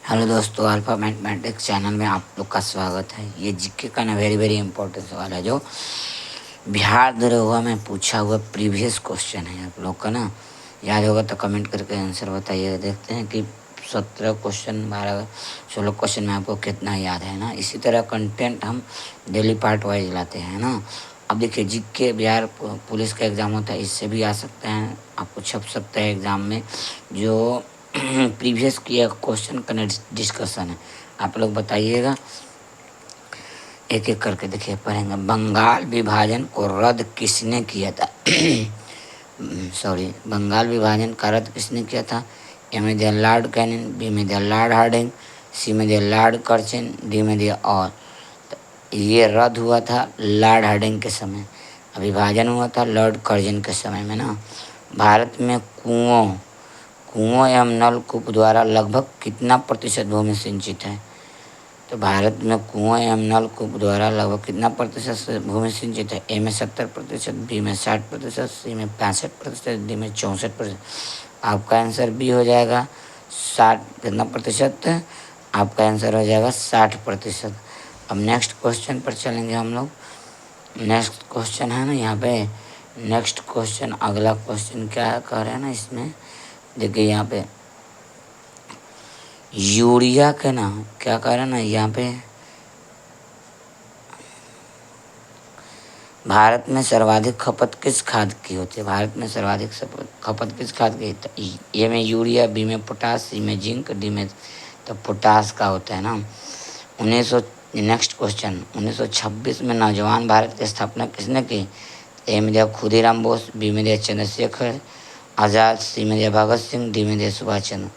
Hello दोस्तों, alpha mathematics channel में आप लोग का स्वागत है। ये जीके का ना वेरी वेरी इंपॉर्टेंट सवाल है जो बिहार दरोगा में पूछा हुआ प्रीवियस क्वेश्चन है। आप लोग का ना याद होगा तो कमेंट करके आंसर बताइए। देखते हैं कि 17 क्वेश्चन 16 क्वेश्चन में आपको कितना याद है ना। इसी तरह कंटेंट हम डेली पार्ट वाइज लाते हैं ना। अब देखिए, जीके बिहार पुलिस का एग्ज़ाम होता है, इससे भी आ सकते हैं, आपको छप सकता है एग्ज़ाम में। जो प्रीवियस किया क्वेश्चन का डिस्कशन है, आप लोग बताइएगा। एक एक करके देखिए पढ़ेंगे। बंगाल विभाजन को रद्द किसने किया था? बंगाल विभाजन का रद्द किसने किया था? ए में दिया लॉर्ड कैनिंग, बी में दिया लॉर्ड हार्डिंग, सी में दिया लॉर्ड कर्चिन, डी में दिया और। तो ये रद्द हुआ था लॉर्ड हार्डिंग के समय, विभाजन हुआ था लॉर्ड कर्जन के समय में ना। भारत में कुओं एवं नलकूप द्वारा लगभग कितना प्रतिशत भूमि सिंचित है? तो भारत में कुओं एवं नलकूप द्वारा लगभग कितना प्रतिशत भूमि सिंचित है? ए में 70%, बी में 60%, सी में 65%, डी में 64%। आपका आंसर बी हो जाएगा 60 कितना प्रतिशत? आपका आंसर हो जाएगा 60%। अब नेक्स्ट क्वेश्चन पर चलेंगे हम लोग। नेक्स्ट क्वेश्चन है ना यहाँ पे। नेक्स्ट क्वेश्चन, अगला क्वेश्चन क्या कह रहे हैं ना इसमें, देखिए यहाँ पे यूरिया के ना क्या कह रहे हैं ना यहाँ पे, भारत में सर्वाधिक खपत किस खाद की होती है? भारत में सर्वाधिक खपत किस खाद की? तो ए में यूरिया, बी में पोटास, सी में जिंक, डी में तो पोटास का होता है ना। 1900 नेक्स्ट क्वेश्चन, 1926 में नौजवान भारत की स्थापना किसने की? ए में दिया खुदीराम बोस, बी में दिया चंद्रशेखर आज़ाद, सी में दिया भगत सिंह, डी में दिया सुभाष चंद्र।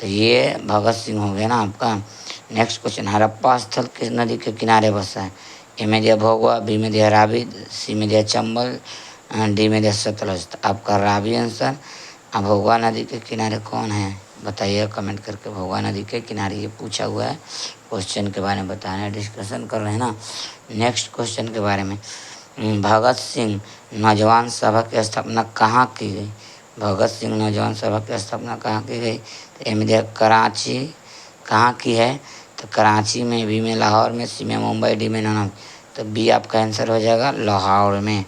तो ये भगत सिंह हो गया ना आपका। नेक्स्ट क्वेश्चन, हड़प्पा स्थल किस नदी के किनारे बसा है? ए में दिया भोगवा, बी में दिया रावी, सी में दिया चंबल, डी में दिया सतलज। तो आपका रावी आंसर। अब भोगवा नदी के किनारे कौन है बताइए कमेंट करके। भोगवा नदी के किनारे ये पूछा हुआ है, क्वेश्चन के बारे में बताना है, डिस्कशन कर रहे हैं ना। नेक्स्ट क्वेश्चन के बारे में, भगत सिंह नौजवान सभा की स्थापना कहाँ की गई? भगत सिंह नौजवान सभा की स्थापना कहाँ की गई? तो ए में दिया कराची, कहाँ की है? तो कराची में, बी में लाहौर में, सी में मुंबई, डी में नाना। तो बी आपका आंसर हो जाएगा लाहौर में।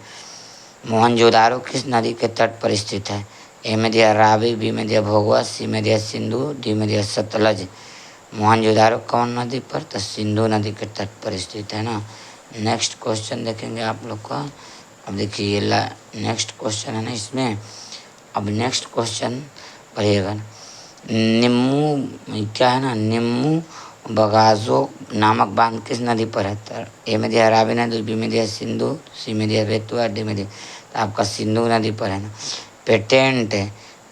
मोहनजोदारो किस नदी के तट पर स्थित है? ए में दिया रावी, बी में दिया भोगवा, सी में दिया सिंधु, डी में दिया सतलज। मोहनजोदारो कौन नदी पर? तो सिंधु नदी के तट पर स्थित है ना। नेक्स्ट क्वेश्चन देखेंगे आप लोग का। अब देखिए ये नेक्स्ट क्वेश्चन है ना इसमें। अब नेक्स्ट क्वेश्चन पढ़िएगा। निम्मू क्या है ना, निम्मू बगाजो नामक बांध किस नदी पर है? तो ए में दिया रावी नदी, बी में दिया सिंधु, सी में दिया बेतवा, डी में दिया तो आपका सिंधु नदी पर है ना।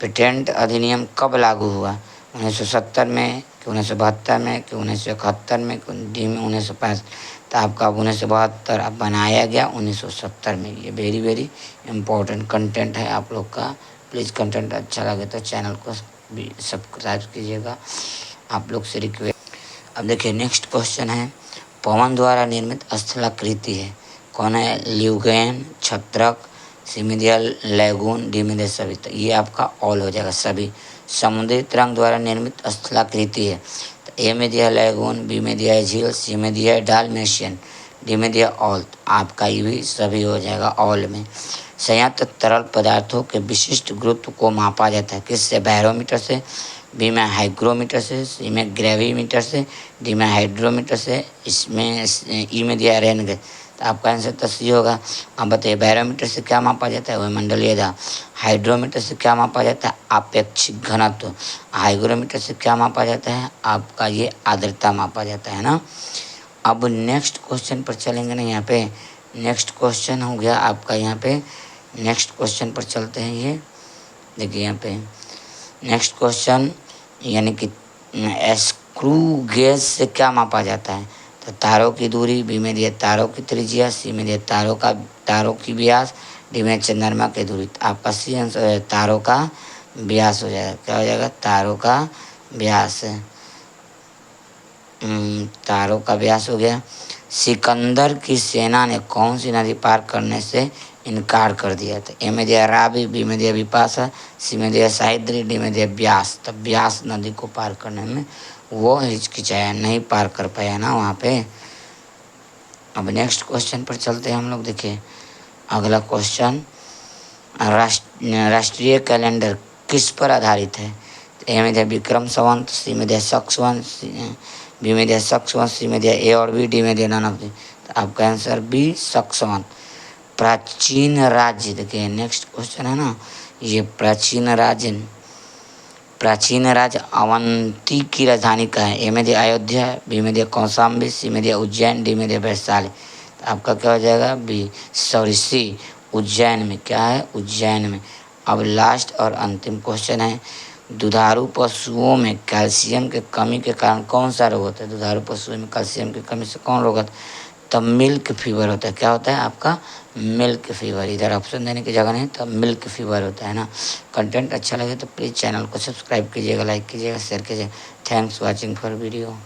पेटेंट अधिनियम कब लागू हुआ? 1970 में कि 1972 में कि 1971 में कि डी में 1965? तो आपका 1972 अब बनाया गया 1970 में। ये वेरी वेरी इम्पोर्टेंट कंटेंट है आप लोग का। प्लीज़ कंटेंट अच्छा लगे तो चैनल को भी सब्सक्राइब कीजिएगा, आप लोग से रिक्वेस्ट। अब देखिए नेक्स्ट क्वेश्चन है, पवन द्वारा निर्मित स्थलाकृति है कौन है? ल्यूगेन, छत्रक, सी में दिया लैगून, डी में दिया सभी। तो ये आपका ऑल हो जाएगा सभी। समुद्री तरंग द्वारा निर्मित स्थलाकृति है तो ए में दिया लैगून, बी में दिया झील, सी में दिया डालमेशियन, डी में दिया ऑल। तो आपका ये भी सभी हो जाएगा ऑल में। संयंत्र तरल पदार्थों के विशिष्ट गुरुत्व को मापा जाता है किससे? बैरोमीटर से, बी में हाइग्रोमीटर से, सी में ग्रेविमीटर से, डी में हाइड्रोमीटर से, इसमें ई में दिया रेन गज। तो आपका आंसर तो सी होगा। अब बताइए बैरोमीटर से क्या मापा जाता है? वायुमंडलीय दाब। हाइड्रोमीटर से क्या मापा जाता है? आपेक्षिक घनत्व। हाइग्रोमीटर से क्या मापा जाता है? आपका ये आर्द्रता मापा जाता है ना। अब नेक्स्ट क्वेश्चन पर चलेंगे ना यहाँ पे। नेक्स्ट क्वेश्चन हो गया आपका यहाँ पे। नेक्स्ट क्वेश्चन पर चलते हैं। ये देखिए यहाँ पे नेक्स्ट क्वेश्चन, यानी कि स्क्रू गेज से क्या मापा जाता है? तो तारों की दूरी, बी में दिया तारों की त्रिज्या, सी में दिया तारों की व्यास, डी में चंद्रमा की दूरी। तो आपका सी आंसर है तारों का व्यास हो जाएगा। क्या हो जाएगा? तारों का व्यास। तारों का व्यास हो गया। सिकंदर की सेना ने कौन सी नदी पार करने से इनकार कर दिया था? ए में दिया रावी, बी में दिया विपाशा, सी में दिया साहिद्री, डी में दिया ब्यास। तब ब्यास नदी को पार करने में वो हिचकिचाया, नहीं पार कर पाया ना वहाँ पे। अब नेक्स्ट क्वेश्चन पर चलते हैं हम लोग। देखिए अगला क्वेश्चन, राष्ट्रीय कैलेंडर किस पर आधारित है? तो ए में दिया विक्रम संवत, सी में दिया शक संवत, बी में दिया शक संवत, सी में दिया ए और बी, डी में दिया नन ऑफ दी। तो आपका आंसर बी शक संवत। प्राचीन राज्य, देखिए नेक्स्ट क्वेश्चन है ना, ये प्राचीन राज्य अवंती की राजधानी का है? ए में दिया अयोध्या, बी में दिया कौशाम्बी, सी में दिया उज्जैन, डी में दिया वैशाली। तो आपका क्या हो जाएगा? बी, सॉरी सी, उज्जैन में। क्या है? उज्जैन में। अब लास्ट और अंतिम क्वेश्चन है, दुधारू पशुओं में कैल्शियम के कमी के कारण कौन सा रोग होता है? दुधारू पशुओं में कैल्शियम की कमी से कौन रोग होता है? तब मिल्क फीवर होता है। क्या होता है आपका? Milk fever. इधर ऑप्शन देने की जगह नहीं, तब मिल्क फीवर होता है ना। कंटेंट अच्छा लगे तो प्लीज़ चैनल को सब्सक्राइब कीजिएगा, लाइक कीजिएगा, शेयर कीजिएगा। Thanks watching for video.